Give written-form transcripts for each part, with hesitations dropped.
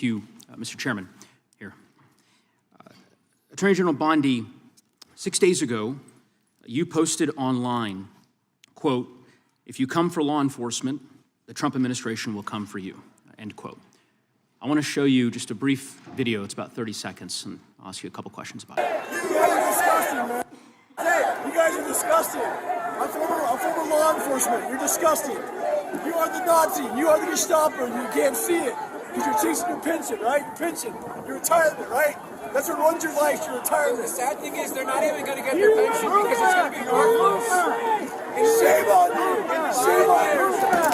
you, Mr. Chairman, here. Attorney General Bondi, 6 days ago, you posted online, quote, "If you come for law enforcement, the Trump administration will come for you," end quote. I want to show you just a brief video. It's about 30 seconds, and I'll ask you a couple questions about it. You guys are disgusting, man. Hey, you guys are disgusting. I'm former law enforcement. You're disgusting. You are the Nazi. You are the Gestapo. You can't see it because you're chasing your pension, right? Your pension, your retirement, right? That's what runs your life, your retirement. The sad thing is they're not even going to get their pension because it's going to be worthless. And shame on you. Shame on you.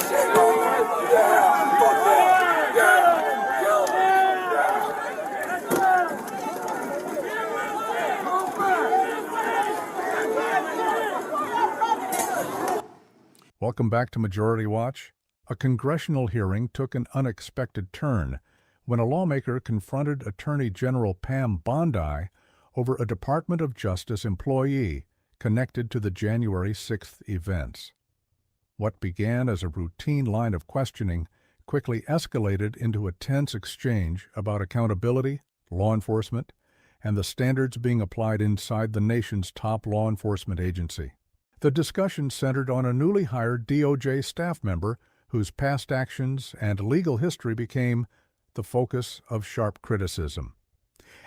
Shame on you. Yeah, fuck that. Yeah. Welcome back to Majority Watch. A congressional hearing took an unexpected turn when a lawmaker confronted Attorney General Pam Bondi over a Department of Justice employee connected to the January 6th events. What began as a routine line of questioning quickly escalated into a tense exchange about accountability, law enforcement, and the standards being applied inside the nation's top law enforcement agency. The discussion centered on a newly hired DOJ staff member whose past actions and legal history became the focus of sharp criticism.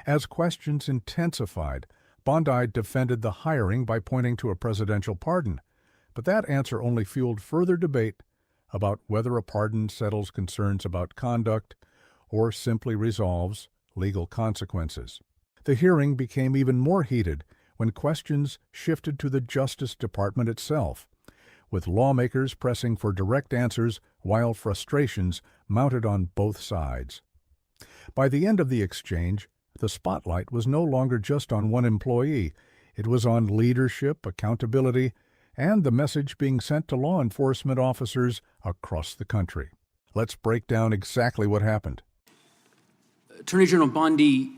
As questions intensified, Bondi defended the hiring by pointing to a presidential pardon, but that answer only fueled further debate about whether a pardon settles concerns about conduct or simply resolves legal consequences. The hearing became even more heated when questions shifted to the Justice Department itself, with lawmakers pressing for direct answers while frustrations mounted on both sides. By the end of the exchange, the spotlight was no longer just on one employee. It was on leadership, accountability, and the message being sent to law enforcement officers across the country. Let's break down exactly what happened. Attorney General Bondi,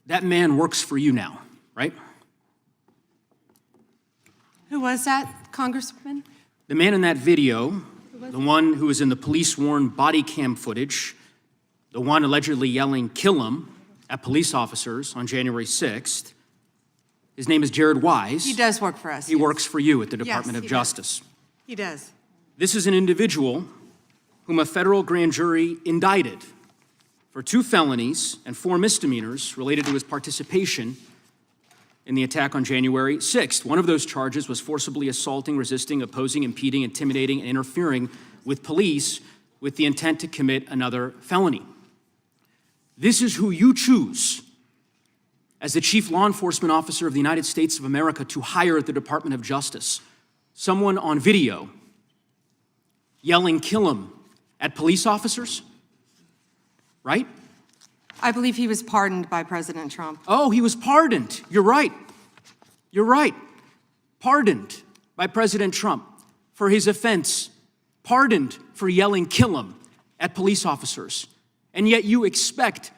that man works for you now, right? Who was that, Congressman? The man in that video, the one who was in the police-worn body cam footage, the one allegedly yelling, "Kill him," at police officers on January 6th, his name is Jared Wise. He does work for us. He works for you at the Department of Justice. He does. This is an individual whom a federal grand jury indicted for 2 felonies and 4 misdemeanors related to his participation in the attack on January 6th. One of those charges was forcibly assaulting, resisting, opposing, impeding, intimidating, and interfering with police with the intent to commit another felony. This is who you choose as the Chief Law Enforcement Officer of the United States of America to hire at the Department of Justice. Someone on video yelling, "Kill him," at police officers, right? I believe he was pardoned by President Trump. Oh, he was pardoned. You're right. You're right. Pardoned by President Trump for his offense. Pardoned for yelling, "Kill him," at police officers. And yet you expect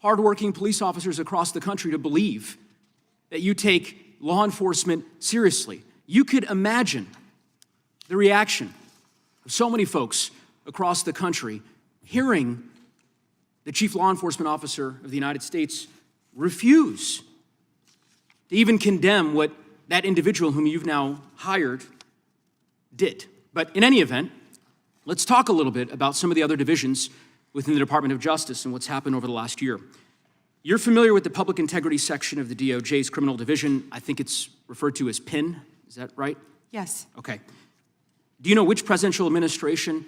hardworking police officers across the country to believe that you take law enforcement seriously. You could imagine the reaction of so many folks across the country hearing the Chief Law Enforcement Officer of the United States refuse to even condemn what that individual whom you've now hired did. But in any event, let's talk a little bit about some of the other divisions within the Department of Justice and what's happened over the last year. You're familiar with the Public Integrity section of the DOJ's criminal division. I think it's referred to as PIN. Is that right? Yes. Okay. Do you know which presidential administration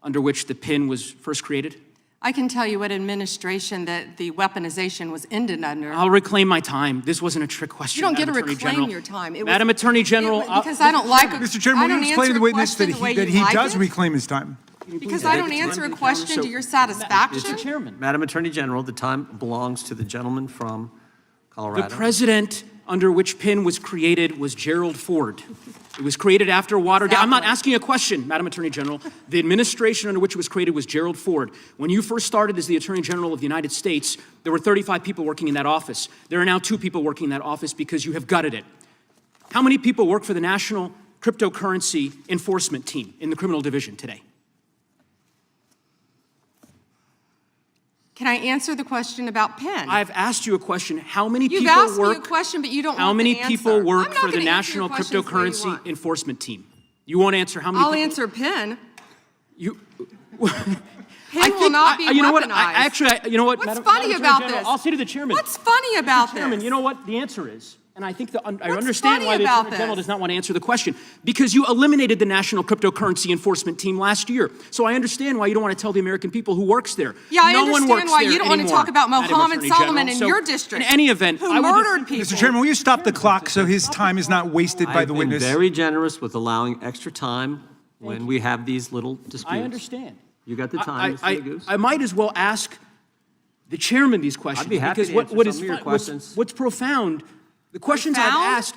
under which the PIN was first created? I can tell you what administration that the weaponization was ended under. I'll reclaim my time. This wasn't a trick question. You don't get to Madam Attorney reclaim General. your time. Madam Attorney General. Because I don't like it. Mr. Chairman, will you explain to the witness that he does reclaim. reclaim his time? Because I don't answer a question to your satisfaction. Mr. Chairman. Madam Attorney General, the time belongs to the gentleman from Colorado. The president under which PIN was created was Gerald Ford. It was created after Watergate. Exactly. I'm not asking a question, Madam Attorney General. The administration under which it was created was Gerald Ford. When you first started as the Attorney General of the United States, there were 35 people working in that office. There are now 2 people working in that office because you have gutted it. How many people work for the National Cryptocurrency Enforcement Team in the criminal division today? Can I answer the question about Penn? I've asked you a question. How many You've people asked work? me a question, but you don't How want many the answer. people work I'm not for the gonna answer your National questions the way you Cryptocurrency want. Enforcement Team? You won't answer how many I'll people? answer Penn. You. Penn will not be you know what? weaponized. You know what? What's Madam funny Attorney about General, this? I'll say to the chairman. What's funny about this? Chairman, you know what the answer is? And I think I What's understand funny why the about Attorney General this? does not want to answer the question. Because you eliminated the National Cryptocurrency Enforcement Team last year. So I understand why you don't want to tell the American people who works there. Yeah, I no one understand works why there you don't want to anymore, talk about Madam Mohammed Attorney General. Solomon in So your district. In any event, who I would murdered just- people. Mr. Chairman, will you stop the clock so his time is not wasted by I've the been witness? very generous with allowing extra time when we have these little disputes. I understand. You got the time, Mr. Neguse? I might as well ask the chairman these questions. I'd be happy because to answer what some is of your fun- questions. What's profound, the questions I've Profound? asked,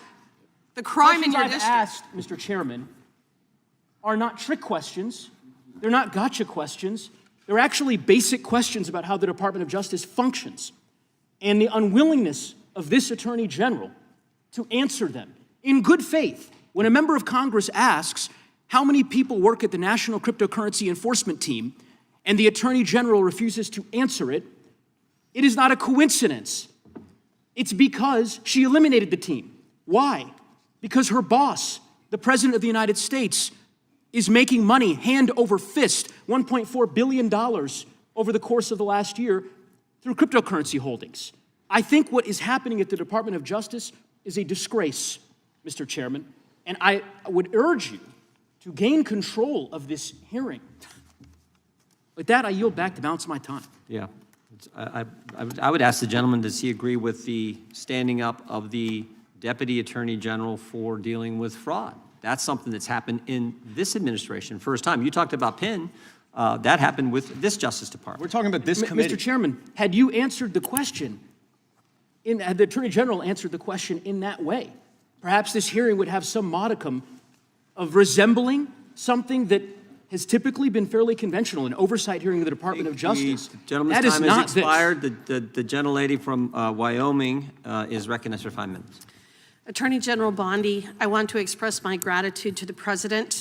The crime in questions your I've district. asked, Mr. Chairman, are not trick questions. They're not gotcha questions. They're actually basic questions about how the Department of Justice functions and the unwillingness of this Attorney General to answer them in good faith. When a member of Congress asks how many people work at the National Cryptocurrency Enforcement Team and the Attorney General refuses to answer it, it is not a coincidence. It's because she eliminated the team. Why? Because her boss, the President of the United States, is making money hand over fist, $1.4 billion over the course of the last year through cryptocurrency holdings. I think what is happening at the Department of Justice is a disgrace, Mr. Chairman, and I would urge you to gain control of this hearing. With that, I yield back the balance of my time. Yeah. I would ask the gentleman, does he agree with the standing up of the Deputy Attorney General for dealing with fraud? That's something that's happened in this administration, first time. You talked about Penn. That happened with this Justice Department. We're talking about this committee. Mr. Chairman, had you answered the question, had the Attorney General answered the question in that way, perhaps this hearing would have some modicum of resembling something that has typically been fairly conventional, an oversight hearing of the Department of Justice. The gentleman's That is time not has expired. The gentlelady from Wyoming is recognized for 5 minutes. Attorney General Bondi, I want to express my gratitude to the President